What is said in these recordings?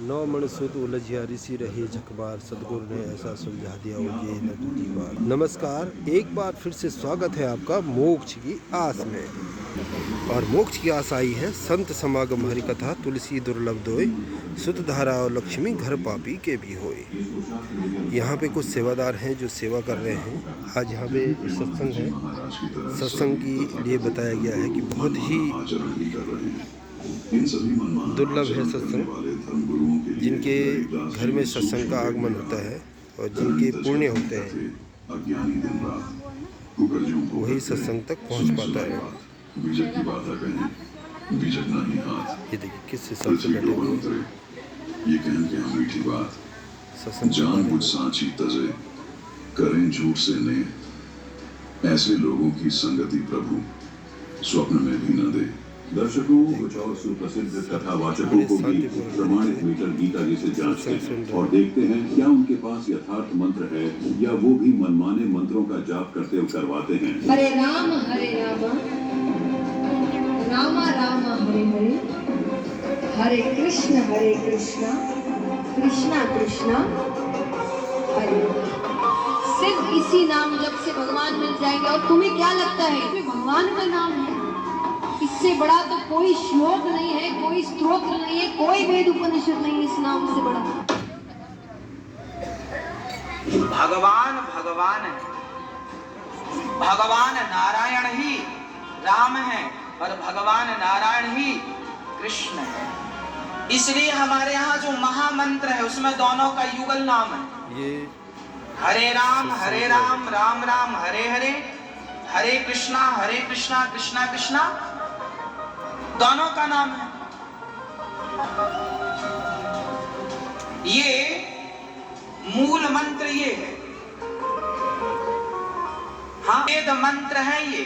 नौ मन सुत उलझिया ऋषि रहे झकबार, सदगुरु ने ऐसा सुलझा दिया वो ये न टूटी बार। नमस्कार, एक बार फिर से स्वागत है आपका मोक्ष की आस में। और मोक्ष की आस आई है संत समागम हरि कथा तुलसी दुर्लभ दोय, सुत धारा और लक्ष्मी घर पापी के भी होए। यहाँ पे कुछ सेवादार हैं जो सेवा कर रहे हैं। आज यहाँ पे सत्संग है। सत्संग के लिए बताया गया है कि बहुत ही दुर्लभ है सत्संग। जिनके घर में सत्संग का आगमन होता है और जिनके पुण्य होते हैं वही सत्संग तक पहुंच पाता है। ये देखिए किस हिसाब से बैठे हुए ये कहन के हम मीठी बात सत्संग जान बुझ सांची तजे करें झूठ से ने, ऐसे लोगों की संगति प्रभु स्वप्न में भी न दे। दर्शकों कुछ और सुप्रसिद्ध कथावाचकों को भी प्रमाणित मीटर गीता जी से जांचते हैं और देखते हैं क्या उनके पास यथार्थ मंत्र है या वो भी मनमाने मंत्रों का जाप करते हुए करवाते हैं। हरे राम राम राम हरे हरे, हरे कृष्ण कृष्ण कृष्ण हरे। सिर्फ इसी नाम जप से भगवान मिल जाएंगे। और तुम्हें क्या लगता है इसमें भगवान का नाम है? इससे बड़ा तो कोई श्लोक नहीं है, कोई स्तोत्र नहीं है, कोई वेद उपनिषद नहीं है इस नाम से बड़ा। भगवान भगवान है, भगवान नारायण ही राम है और भगवान नारायण ही कृष्ण है। इसलिए हमारे यहाँ जो महामंत्र है उसमें दोनों का युगल नाम है। ये हरे राम राम राम हरे हरे, हरे कृष्णा कृष्णा कृष्णा दोनों का नाम है। ये मूल मंत्र ये है। हाँ वेद मंत्र है ये।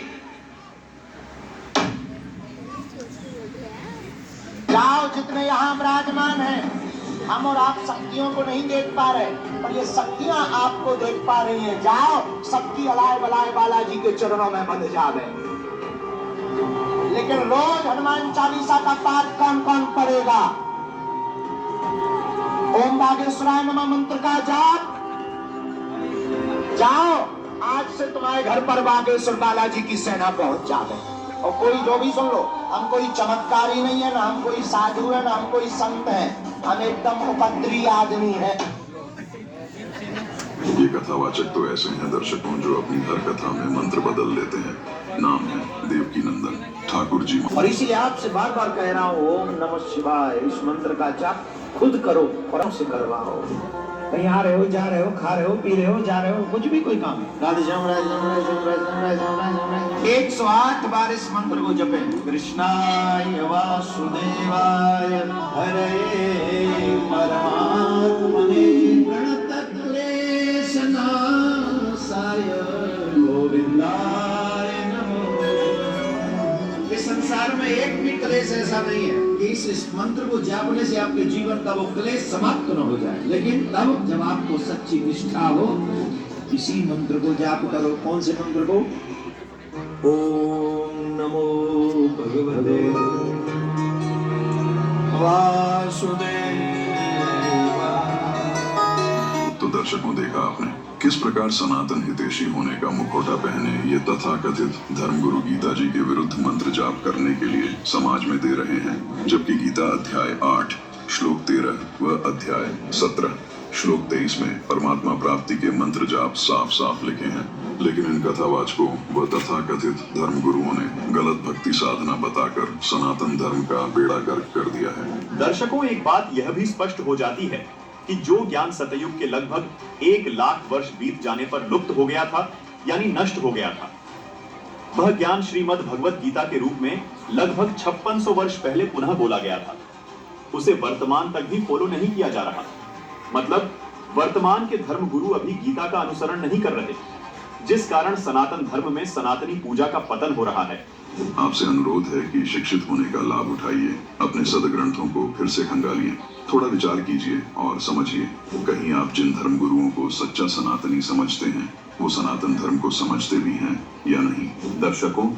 जाओ जितने यहाँ विराजमान हैं, हम और आप शक्तियों को नहीं देख पा रहे पर ये शक्तियां आपको देख पा रही हैं। जाओ सबकी अलाय बलाय बालाजी के चरणों में बंध जावे। लेकिन रोज हनुमान चालीसा का पाठ कौन कौन पढ़ेगा? ओम बागेश्वराय नमः मंत्र का जाप। जाओ आज से तुम्हारे घर पर बागेश्वर बालाजी की सेना पहुंच जावे। और कोई जो भी सुन लो, हम कोई चमत्कारी नहीं है, ना हम कोई साधु है, ना हम कोई संत है, हम एकदम उपद्री आदमी है। ये कथावाचक तो ऐसे हैं दर्शकों जो अपनी हर कथा में मंत्र बदल लेते हैं। नाम है देवकी नंदन ठाकुर जी। और इसीलिए आपसे बार बार कह रहा हूँ ओम नमः शिवाय इस मंत्र का जाप खुद करो और हमसे करवाओ। कहीं आ रहे हो, जा रहे हो, खा रहे हो, पी रहे हो, जा रहे हो, कुछ भी कोई काम है, 108 बार इस मंत्र को जपें। कृष्णाय वासुदेवाय हरे परमात्मने प्रणतक्लेशनाशाय गोविंदाय नमो। इस संसार में एक भी क्लेश ऐसा नहीं है कि इस मंत्र को जापने से आपके जीवन का वो क्लेश समाप्त न हो जाए। लेकिन तब जब आपको सच्ची निष्ठा हो, इसी मंत्र को जाप करो। कौन से मंत्र को? ओम नमो भगवते वासुदेवाय। तो दर्शकों देखा आपने किस प्रकार सनातन हितैषी होने का मुखौटा पहने ये तथाकथित धर्मगुरु गीता जी के विरुद्ध मंत्र जाप करने के लिए समाज में दे रहे हैं। जबकि गीता अध्याय 8 श्लोक 13 व अध्याय 17 श्लोक 23 में परमात्मा प्राप्ति के मंत्र जाप साफ साफ लिखे हैं। लेकिन इन कथावाचकों व तथाकथित धर्मगुरुओं ने गलत भक्ति साधना बताकर सनातन धर्म का बेड़ा गर्क कर दिया है। दर्शकों एक बात यह भी स्पष्ट हो जाती है कि जो ज्ञान सतयुग के लगभग 1 लाख वर्ष बीत जाने पर लुप्त हो गया था यानी नष्ट हो गया था, वह ज्ञान श्रीमद् भगवत गीता के रूप में लगभग 5600 वर्ष पहले पुनः बोला गया था। उसे वर्तमान तक भी फॉलो नहीं किया जा रहा। मतलब वर्तमान के धर्म गुरु अभी गीता का अनुसरण नहीं कर रहे, जिस कारण सनातन धर्म में सनातनी पूजा का पतन हो रहा है। आपसे अनुरोध है कि शिक्षित होने का लाभ उठाइए, अपने सदग्रंथों को फिर से खंगालिए, थोड़ा विचार कीजिए और समझिए। कहीं आप जिन धर्म गुरुओं को सच्चा सनातनी समझते हैं वो सनातन धर्म को समझते भी हैं या नहीं। दर्शकों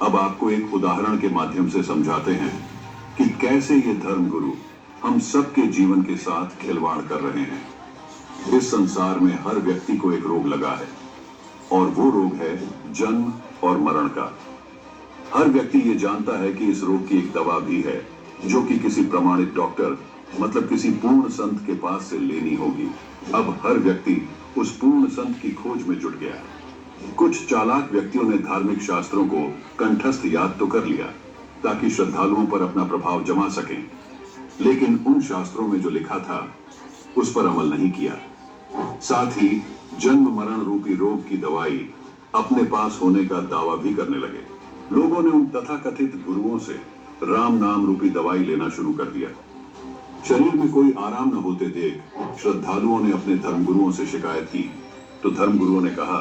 अब आपको एक उदाहरण के माध्यम से समझाते हैं कि कैसे ये धर्म गुरु हम सबके जीवन के साथ खिलवाड़ कर रहे हैं। इस संसार में हर व्यक्ति को एक रोग लगा है और वो रोग है जन्म और मरण का। हर व्यक्ति ये जानता है कि इस रोग की एक दवा भी है जो कि किसी प्रमाणित डॉक्टर मतलब किसी पूर्ण संत के पास से लेनी होगी। अब हर व्यक्ति उस पूर्ण संत की खोज में जुट गया। कुछ चालाक व्यक्तियों ने धार्मिक शास्त्रों को कंठस्थ याद तो कर लिया ताकि श्रद्धालुओं पर अपना प्रभाव जमा सकें, लेकिन उन शास्त्रों में जो लिखा था उस पर अमल नहीं किया। साथ ही जन्म मरण रूपी रोग की दवाई अपने पास होने का दावा भी करने लगे। लोगों ने उन तथाकथित गुरुओं से राम नाम रूपी दवाई लेना शुरू कर दिया। शरीर में कोई आराम न होते देख श्रद्धालुओं ने अपने धर्मगुरुओं से शिकायत की तो धर्मगुरुओं ने कहा,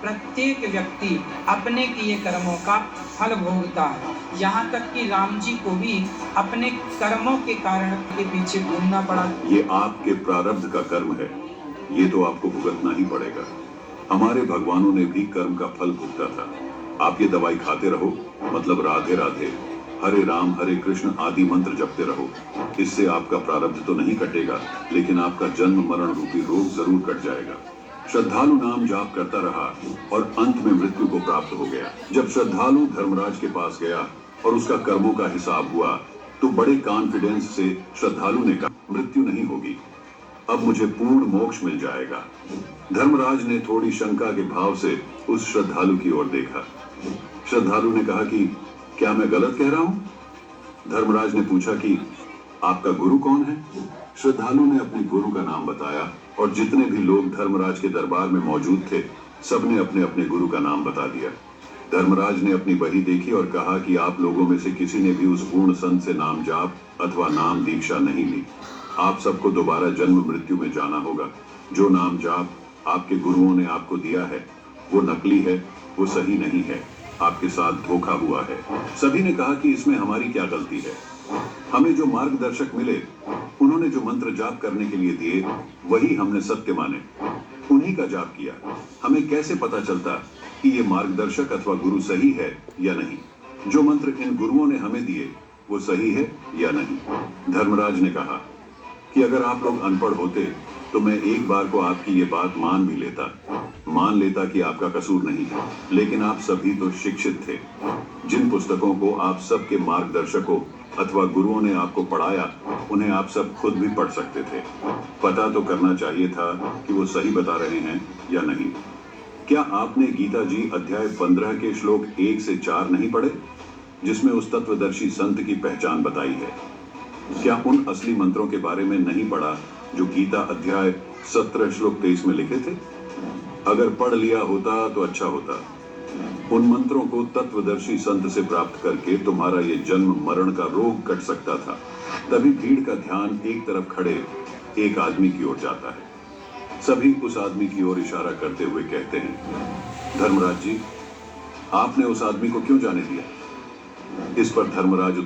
प्रत्येक व्यक्ति अपने किए कर्मों का फल भोगता है। यहाँ तक कि राम जी को भी अपने कर्मों के कारण के पीछे घूमना पड़ा। ये आपके प्रारब्ध का कर्म है, ये तो आपको भुगतना ही पड़ेगा। हमारे भगवानों ने भी कर्म का फल भुगता था। आप ये दवाई खाते रहो, मतलब राधे राधे, हरे राम हरे कृष्ण आदि मंत्र जपते रहो। इससे आपका प्रारब्ध तो नहीं कटेगा, लेकिन आपका जन्म मरण रूपी रोग जरूर कट जाएगा। श्रद्धालु नाम जाप करता रहा और अंत में मृत्यु को प्राप्त हो गया। जब श्रद्धालु धर्मराज के पास गया और उसका कर्मों का हिसाब हुआ तो बड़े कॉन्फिडेंस से श्रद्धालु ने कहा, मृत्यु नहीं होगी, अब मुझे पूर्ण मोक्ष मिल जाएगा। धर्मराज ने थोड़ी शंका के भाव से उस श्रद्धालु की ओर देखा। श्रद्धालु ने कहा कि क्या मैं गलत कह रहा हूं? धर्मराज ने पूछा कि आपका गुरु कौन है? श्रद्धालु ने अपने गुरु का नाम बताया और जितने भी लोग धर्मराज के दरबार में मौजूद थे सबने अपने अपने गुरु का नाम बता दिया। धर्मराज ने अपनी बही देखी और कहा कि आप लोगों में से किसी ने भी उस पूर्ण संत से नाम जाप अथवा नाम दीक्षा नहीं ली। आप सबको दोबारा जन्म मृत्यु में जाना होगा। जो नाम जाप आपके गुरुओं ने आपको दिया है वो नकली है, वो सही नहीं है, आपके साथ धोखा हुआ है। सभी ने कहा कि इसमें हमारी क्या गलती है? हमें जो मार्गदर्शक मिले, उन्होंने जो मंत्र जाप करने के लिए दिए वही हमने सत्य माने, उन्हीं का जाप किया। हमें कैसे पता चलता कि ये मार्गदर्शक अथवा गुरु सही है या नहीं? जो मंत्र इन गुरुओं ने हमें दिए वो सही है या नहीं? धर्मराज ने कहा कि अगर आप लोग अनपढ़ होते तो मैं एक बार को आपकी ये बात मान भी लेता, मान लेता कि आपका कसूर नहीं है, लेकिन आप सभी तो शिक्षित थे। जिन पुस्तकों को आप सबके मार्गदर्शकों अथवा गुरुओं ने आपको पढ़ाया उन्हें आप सब खुद भी पढ़ सकते थे। पता तो करना चाहिए था कि वो सही बता रहे हैं या नहीं। क्या आपने गीता जी अध्याय 15 के श्लोक 1 से 4 नहीं पढ़े, जिसमें उस तत्वदर्शी संत की पहचान बताई है? क्या उन असली मंत्रों के बारे में नहीं पढ़ा जो गीता अध्याय 17 श्लोक 23 में लिखे थे? अगर पढ़ लिया होता तो अच्छा होता। उन मंत्रों को तत्वदर्शी संत से प्राप्त करके तुम्हारा ये जन्म मरण का रोग कट सकता था। तभी भीड़ का ध्यान एक तरफ खड़े एक आदमी की ओर जाता है। सभी उस आदमी की ओर इशारा करते हुए कहते हैं, धर्मराज जी, आपने उस आदमी को क्यों जाने दिया? इस पर धर्मराज